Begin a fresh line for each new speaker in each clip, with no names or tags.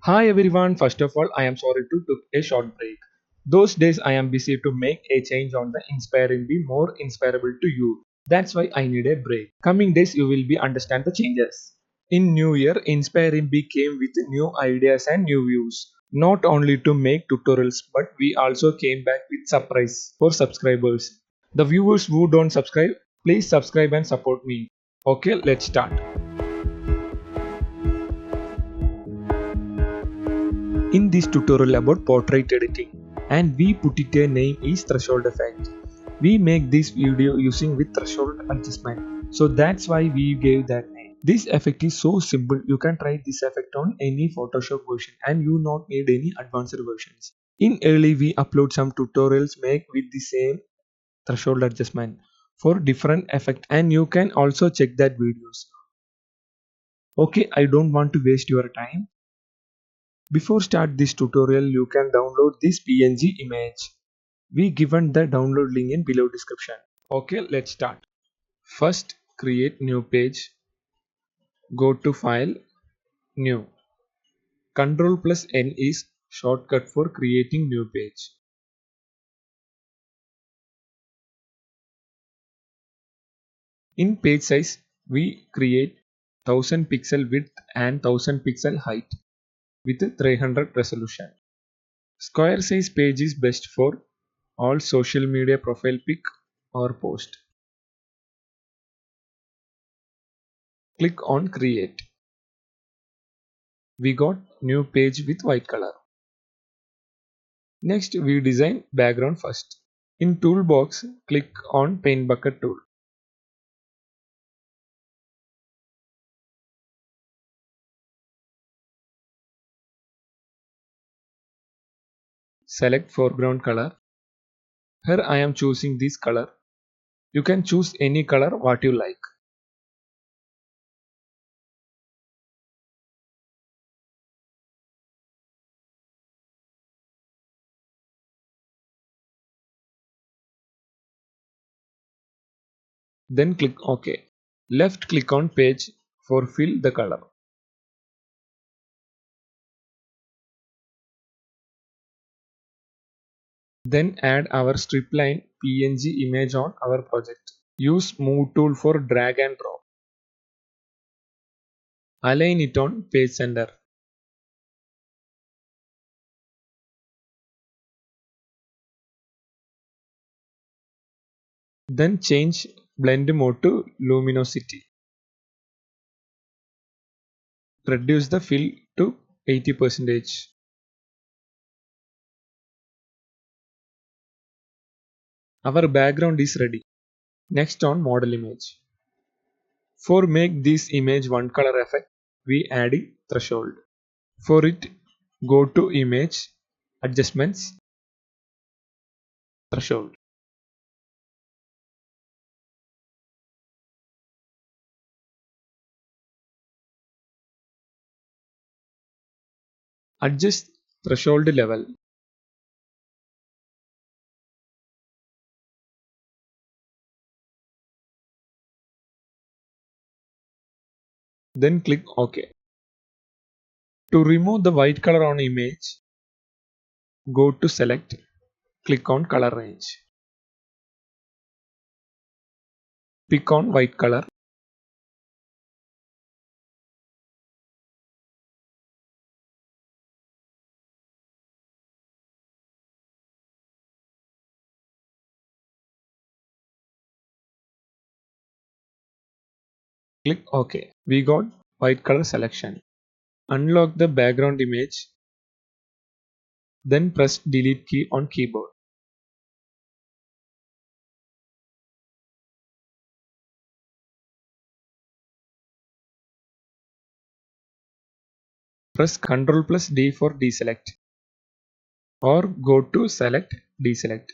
Hi everyone, first of all, I am sorry to took a short break. Those days I am busy to make a change on the Inspiring Be more inspirable to you. That's why I need a break. Coming days you will be understand the changes. In New Year, Inspiring Be came with new ideas and new views. Not only to make tutorials, but we also came back with surprise for subscribers. The viewers who don't subscribe, please subscribe and support me. Okay, let's start. In this tutorial about portrait editing, and we put it a name is threshold effect. We make this video using with threshold adjustment, so that's why we gave that name. This effect is so simple, you can try this effect on any Photoshop version and you not need any advanced versions. In early we upload some tutorials make with the same threshold adjustment for different effect, and you can also check that videos. Okay, I don't want to waste your time. Before start this tutorial, you can download this PNG image. We given the download link in below description. Okay, let's start. First, create new page. Go to File, New. Ctrl plus N is shortcut for creating new page. In page size, we create 1000 pixel width and 1000 pixel height with 300 resolution. Square size page is best for all social media profile pic or post. Click on create. We got new page with white color. Next we design background first. In toolbox click on paint bucket tool. Select foreground color. Here I am choosing this color. You can choose any color what you like. Then click OK. Left click on page for fill the color. Then add our strip line PNG image on our project. Use move tool for drag and drop. Align it on page center. Then change blend mode to luminosity. Reduce the fill to 80%. Our background is ready. Next on model image. For make this image one color effect, we add a threshold. For it, go to image, adjustments, threshold. Adjust threshold level. Then click OK. To remove the white color on image, go to select, click on color range. Pick on white color. Click OK. We got white color selection. Unlock the background image. Then press delete key on keyboard. Press Ctrl plus D for deselect, or go to select, deselect.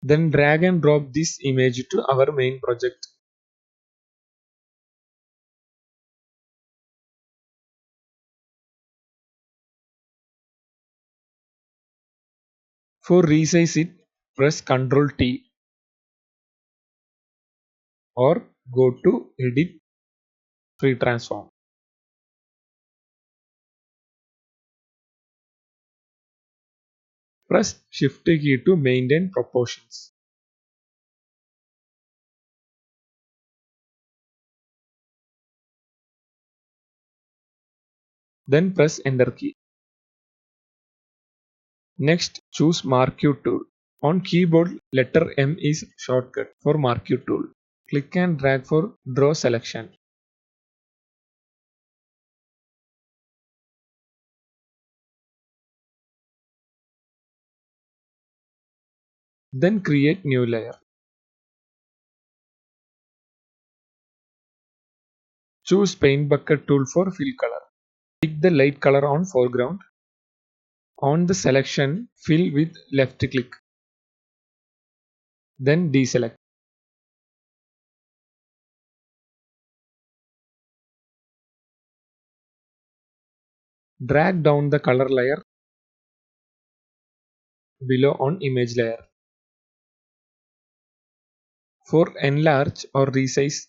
Then drag and drop this image to our main project. For resize it, press Ctrl T. or go to edit free transform. Press shift key to maintain proportions. Then press enter key. Next choose marquee tool. On keyboard letter M is shortcut for marquee tool. Click and drag for draw selection. Then create new layer. Choose paint bucket tool for fill color. Pick the light color on foreground. On the selection, fill with left click. Then deselect. Drag down the color layer below on image layer. For enlarge or resize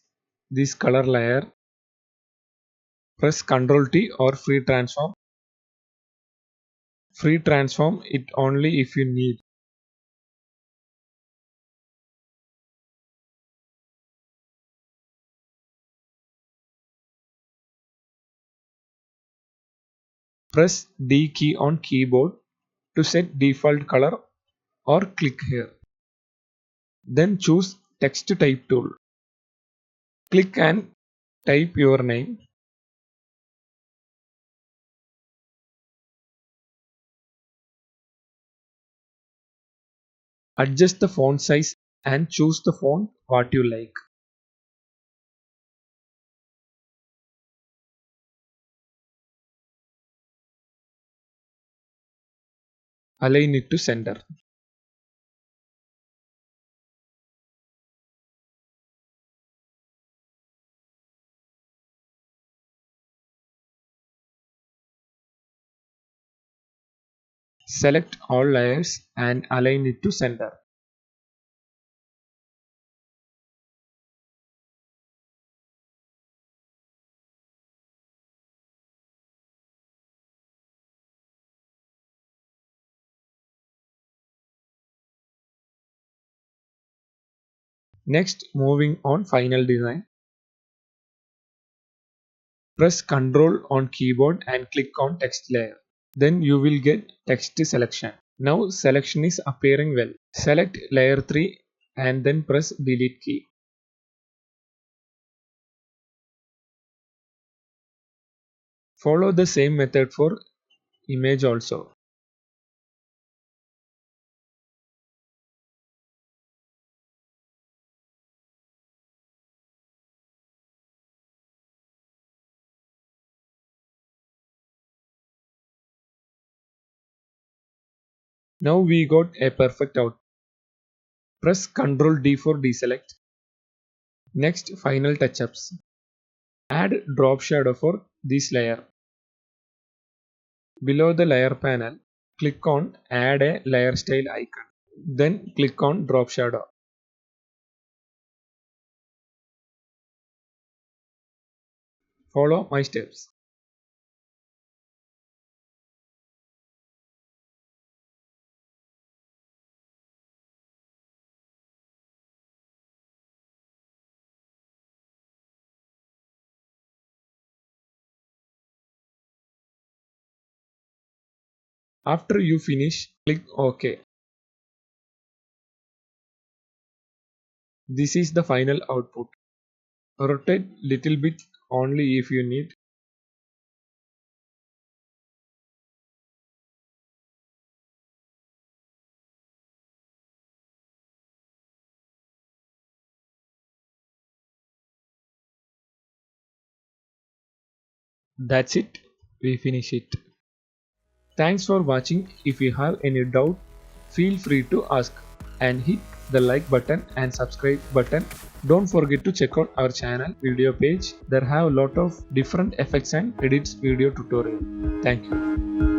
this color layer, press Ctrl T or free transform. Free transform it only if you need. Press D key on keyboard to set default color or click here. Then choose text type tool. Click and type your name. Adjust the font size and choose the font what you like. Align it to center. Select all layers and align it to center. Next, moving on final design. Press Ctrl on keyboard and click on text layer. Then you will get text selection. Now selection is appearing well. Select layer 3 and then press delete key. Follow the same method for image also. Now we got a perfect output. Press Ctrl D for deselect. Next, final touch-ups. Add drop shadow for this layer. Below the layer panel, click on add a layer style icon. Then click on drop shadow. Follow my steps. After you finish, click OK. This is the final output. Rotate little bit only if you need. That's it. We finish it. Thanks for watching. If you have any doubt, feel free to ask and hit the like button and subscribe button. Don't forget to check out our channel video page. There have a lot of different effects and edits video tutorial. Thank you.